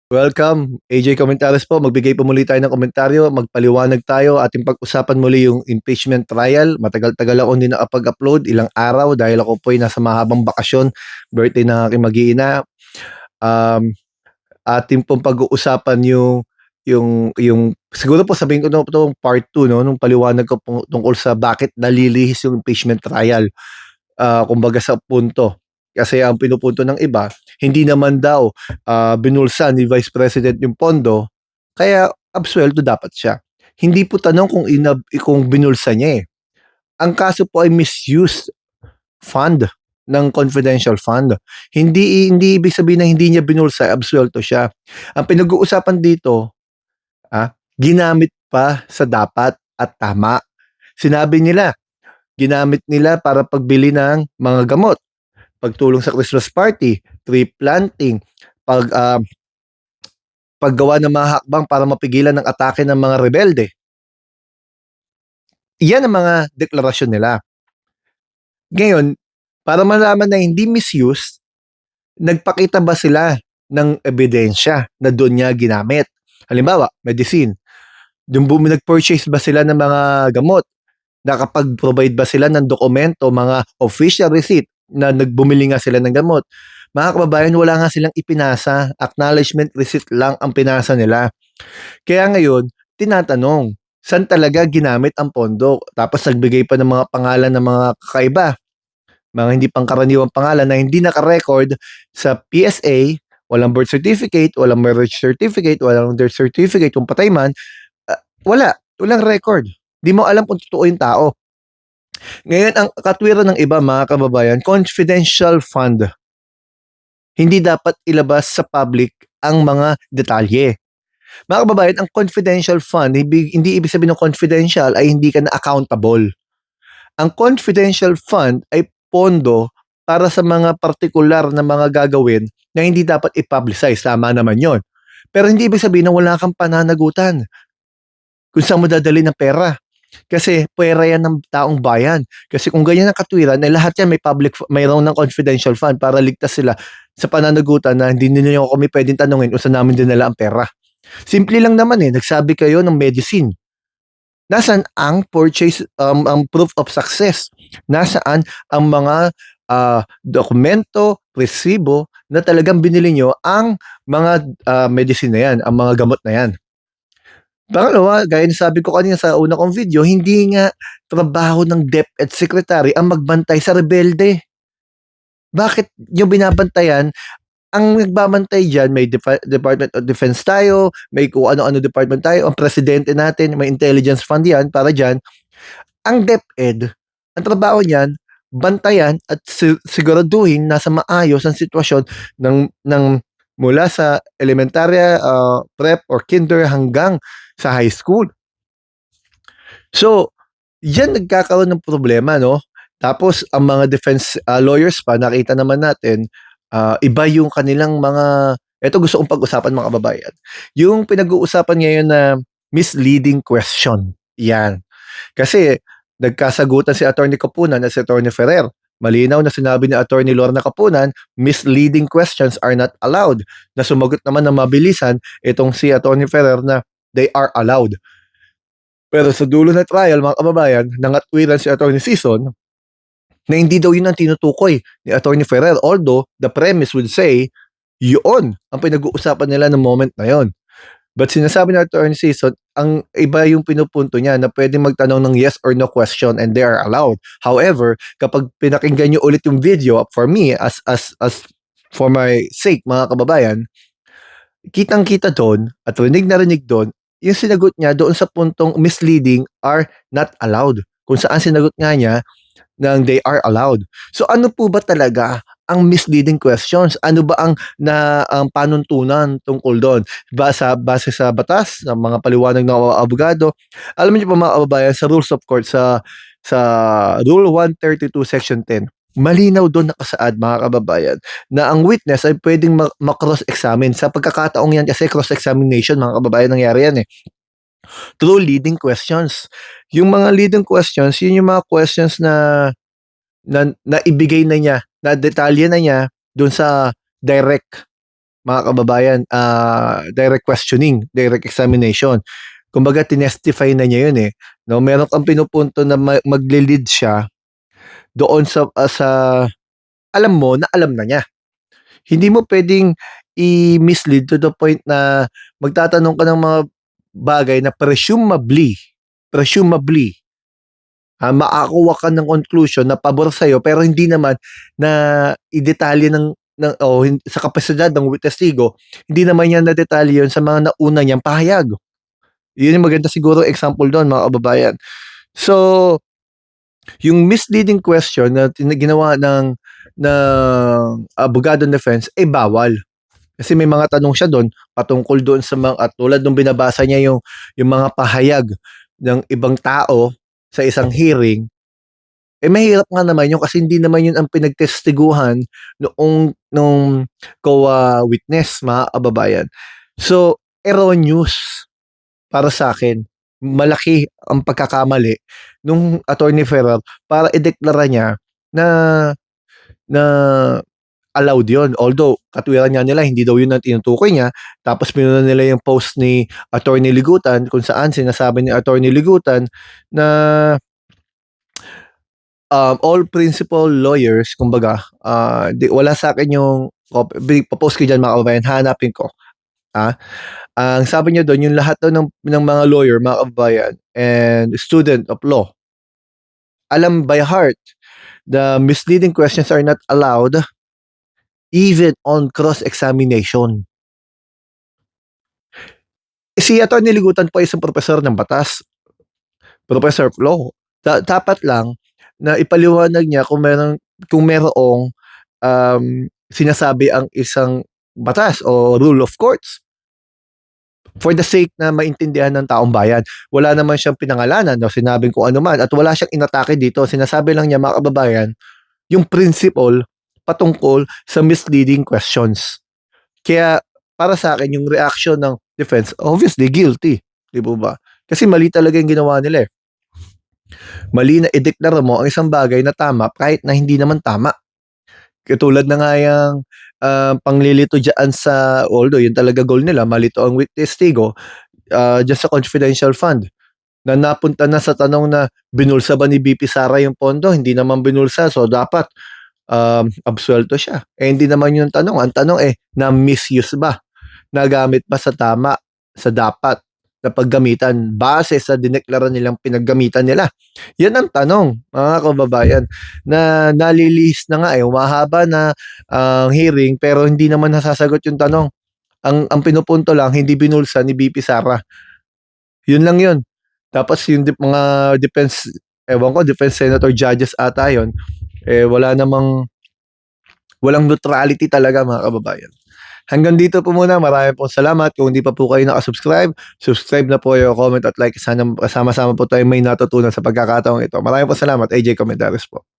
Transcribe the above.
Welcome, AJ Comentaries po. Magbigay po muli tayo ng komentaryo, magpaliwanag tayo, ating pag-usapan muli yung impeachment trial. Matagal-tagal ako hindi nakapag-upload, ilang araw dahil ako po ay nasa mahabang bakasyon, birthday ng aking mag-iina. Um, ating pong pag-uusapan yung siguro po sabihin ko na itong part 2 no, nung paliwanag ko po tungkol sa bakit nalilihis yung impeachment trial. Kumbaga sa punto. Kasi ang pinupunto ng iba, hindi naman daw binulsa ni Vice President yung pondo, kaya absuelto dapat siya. Hindi po tanong kung binulsa niya eh. Ang kaso po ay misuse fund ng confidential fund. Hindi ibig sabihin na hindi niya binulsa, absuelto siya. Ang pinag-uusapan dito, ginamit pa sa dapat at tama. Sinabi nila, ginamit nila para pagbili ng mga gamot, pagtulong sa Christmas party, tree planting, paggawa ng mga hakbang para mapigilan ng atake ng mga rebelde. Iyan ang mga deklarasyon nila. Ngayon, para malaman na hindi misuse, nagpakita ba sila ng ebidensya na doon niya ginamit? Halimbawa, medicine. Nag-purchase ba sila ng mga gamot? Nakapag-provide ba sila ng dokumento, mga official receipt na nagbumili nga sila ng gamot? Mga kababayan, wala nga silang ipinasa. Acknowledgement receipt lang ang pinasa nila. Kaya ngayon, tinatanong, saan talaga ginamit ang pondo? Tapos nagbigay pa ng mga pangalan ng mga kakaiba, mga hindi pangkaraniwang pangalan na hindi naka-record sa PSA, walang birth certificate, walang marriage certificate, walang death certificate, kung patay man, walang record. Di mo alam kung totoo yung tao. Ngayon, ang katwiran ng iba, mga kababayan, confidential fund. Hindi dapat ilabas sa public ang mga detalye. Mga kababayan, ang confidential fund, hindi ibig sabihin ng confidential ay hindi ka na accountable. Ang confidential fund ay pondo para sa mga partikular na mga gagawin na hindi dapat i-publicize. Tama naman yon. Pero hindi ibig sabihin na wala kang pananagutan kung saan mo dadali ng pera. Kasi pera yan ng taong bayan. Kasi kung ganyan ang katwiran, eh, lahat yan mayroon ng confidential fund para ligtas sila sa pananagutan na hindi nila kami pwedeng tanungin kung saan namin dinala ang pera. Simple lang naman eh, nagsabi kayo ng medicine. Nasaan ang ang proof of success? Nasaan ang mga dokumento, resibo na talagang binili nyo ang mga medicine na yan, ang mga gamot na yan? Pangalawa, gaya ng sabi ko kanina sa una kong video, hindi nga trabaho ng DepEd Secretary ang magbantay sa rebelde. Bakit nyo binabantayan? Ang nagbabantay dyan, may Department of Defense tayo, may kung ano-ano department tayo, ang presidente natin, may intelligence fund yan para dyan. Ang DepEd, ang trabaho niyan, bantayan at siguraduhin nasa maayos ang sitwasyon ng mula sa elementarya, prep or kinder hanggang sa high school. So, yan nagkakaroon ng problema, no? Tapos, ang mga defense lawyers pa, nakita naman natin, iba yung kanilang mga, ito gusto kong pag-usapan mga kababayan. Yung pinag-uusapan ngayon na misleading question. Yan. Kasi, nagkasagutan si Atty. Kapunan at si Atty. Ferrer. Malinaw na sinabi ni Atty. Lorna Kapunan, misleading questions are not allowed. Na sumagot naman ng mabilisan itong si Atty. Ferrer na they are allowed. Pero sa dulo na trial, mga kababayan, nangatwiran si Atty. Sison na hindi daw yun ang tinutukoy ni Atty. Ferrer. Although, the premise would say, yun ang pinag-uusapan nila ng moment na yon. But sinasabi ni Atty. Sison, ang iba yung pinupunto niya na pwede magtanong ng yes or no question and they are allowed. However, kapag pinakinggan nyo ulit yung video, for me, as for my sake, mga kababayan, kitang-kita doon at rinig na rinig doon, yung sinagot niya doon sa puntong misleading are not allowed. Kung saan sinagot nga niya ng they are allowed. So ano po ba talaga ang misleading questions? Ano ba ang panuntunan tungkol doon? Base sa batas, sa mga paliwanag ng abogado. Alam niyo po mga kababayan, sa rules of court, sa Rule 132 Section 10, malinaw doon nakasaad mga kababayan na ang witness ay pwedeng ma-cross-examine. Sa pagkakataong yan kasi cross-examination mga kababayan nangyari yan eh. Through leading questions. Yung mga leading questions, yun yung mga questions na ibigay na niya, na detalye na niya doon sa direct mga kababayan, direct questioning, direct examination. Kumbaga tinestify na niya 'yun, eh, 'no? Meron kang pinupunto na magle-lead siya doon sa alam mo na alam na niya. Hindi mo puwedeng i-mislead to the point na magtatanong ka ng mga bagay na presumably, makakuha ka ng conclusion na pabor sa'yo pero hindi naman na i-detalye sa kapasidad ng testigo, hindi naman niya nadetalye 'yun sa mga nauna niyang pahayag. 'Yun yung maganda sigurong example do'n, mga kababayan. So, yung misleading question na ginawa ng abogado ng defense, eh, bawal. Kasi may mga tanong siya do'n patungkol doon sa mga at tulad nung binabasa niya yung mga pahayag ng ibang tao sa isang hearing, eh, mahirap nga naman yun kasi hindi naman yun ang pinagtestiguhan nung COA witness, mga kababayan. So, erroneous para sa'kin. Malaki ang pagkakamali nung Attorney Ferrer para ideklara niya na na allowed yun. Although, katwiran nga nila hindi daw yun ang tinutukoy niya. Tapos pinuna nila yung post ni Attorney Ligutan kung saan sinasabi ni Attorney Ligutan na all principal lawyers, kumbaga, wala sa akin yung post ko dyan, mga kababayan, hanapin ko. Ang sabi niya doon, yung lahat daw ng mga lawyer, mga kababayan, and student of law, alam by heart, the misleading questions are not allowed even on cross-examination. Si Atty. Ligutan po ay isang propesor ng batas, professor of law. Dapat lang na ipaliwanag niya kung merong sinasabi ang isang batas o rule of courts for the sake na maintindihan ng taong bayan. Wala naman siyang pinangalanan o sinabing kung ano man at wala siyang inatake dito. Sinasabi lang niya, mga kababayan, yung principle patungkol sa misleading questions. Kaya para sa akin, yung reaction ng defense, obviously guilty. Di ba? Kasi mali talaga yung ginawa nila, eh. Mali na ideklara mo ang isang bagay na tama kahit na hindi naman tama. Katulad na nga yung panglilito dyan although yun talaga goal nila, malito ang testigo, dyan sa confidential fund. Na napunta na sa tanong na binulsa ba ni BP Sara yung pondo? Hindi naman binulsa, so dapat absuelto siya. Eh hindi naman yung tanong. Ang tanong na-misuse ba? Nagamit ba sa tama, sa dapat na paggamitan base sa dineklara nilang pinaggamitan nila? Yan ang tanong, mga kababayan, na nalilihis na nga, mahaba na hearing pero hindi naman nasasagot yung tanong. Ang pinupunto lang, hindi binulsa ni BP Sara. Yun lang yun. Tapos yung mga defense, ewan ko, defense senator judges ata yun, walang neutrality talaga, mga kababayan. Hanggang dito po muna. Maraming pong salamat. Kung hindi pa po kayo nakasubscribe, subscribe na po kayo, comment at like. Sana sama-sama po tayo may natutunan sa pagkakataong ito. Maraming pong salamat. AJ Comentaries po.